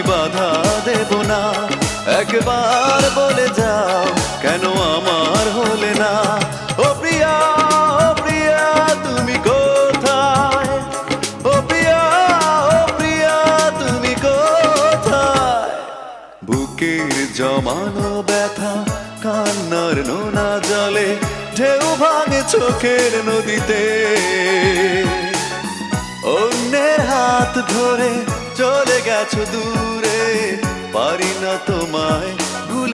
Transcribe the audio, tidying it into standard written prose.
বাধা দেব না। একবার বলে যাও কেন আমার হলে না। ও প্রিয়া, ও প্রিয়া তুমি কোথায়? ও প্রিয়া, ও প্রিয়া তুমি কোথায়? বুকের জমানো ব্যথা কান্নার নোনা জলে ঢেউ ভাঙে চোখের নদীতে। অন্যের হাত ধরে চলে গেছো দূরে, পারি না তোমায়